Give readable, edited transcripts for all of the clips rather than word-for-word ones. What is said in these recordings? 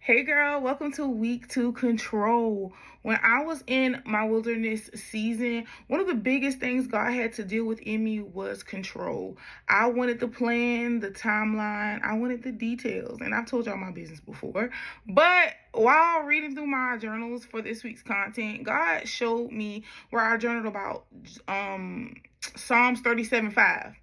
Hey girl, welcome to week 2 control. When I was in my wilderness season, one of the biggest things God had to deal with in me was control. I wanted the plan, the timeline, I wanted the details, and I've told y'all my business before. But while reading through my journals for this week's content, God showed me where I journaled about Psalms 37:5.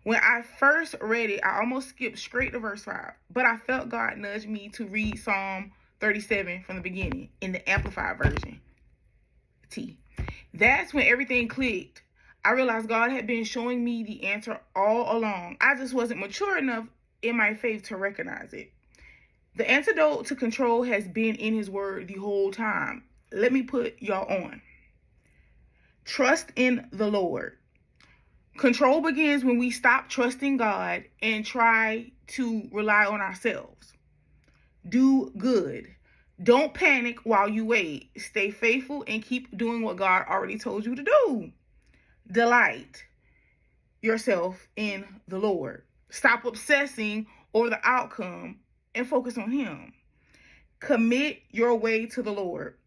When I first read it, I almost skipped straight to verse 5, but I felt God nudge me to read Psalm 37 from the beginning in the Amplified version. That's when everything clicked. I realized God had been showing me the answer all along. I just wasn't mature enough in my faith to recognize it. The antidote to control has been in His Word the whole time. Let me put y'all on. Trust in the Lord. Control begins when we stop trusting God and try to rely on ourselves. Do good. Don't panic while you wait. Stay faithful and keep doing what God already told you to do. Delight yourself in the Lord. Stop obsessing over the outcome and focus on Him. Commit your way to the Lord,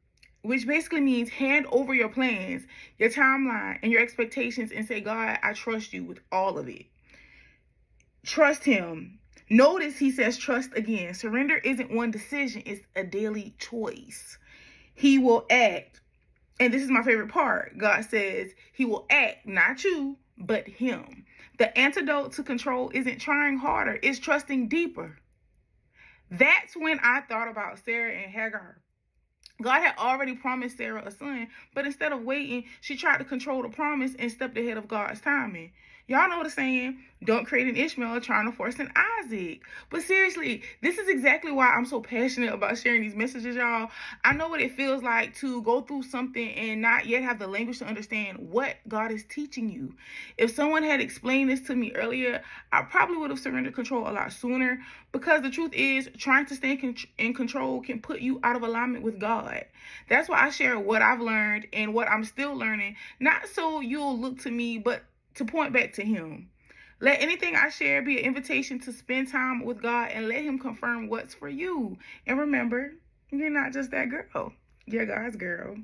which basically means hand over your plans, your timeline, and your expectations and say, God, I trust you with all of it. Trust Him. Notice He says trust again. Surrender isn't one decision, it's a daily choice. He will act. And this is my favorite part. God says He will act, not you, but Him. The antidote to control isn't trying harder, it's trusting deeper. That's when I thought about Sarah and Hagar. God had already promised Sarah a son, but instead of waiting, she tried to control the promise and stepped ahead of God's timing. Y'all know the saying, don't create an Ishmael trying to force an Isaac. But seriously, this is exactly why I'm so passionate about sharing these messages, y'all. I know what it feels like to go through something and not yet have the language to understand what God is teaching you. If someone had explained this to me earlier, I probably would have surrendered control a lot sooner, because the truth is, trying to stay in control can put you out of alignment with God. That's why I share what I've learned and what I'm still learning, not so you'll look to me, but to point back to Him. Let anything I share be an invitation to spend time with God and let Him confirm what's for you. And remember, you're not just that girl. You're God's girl.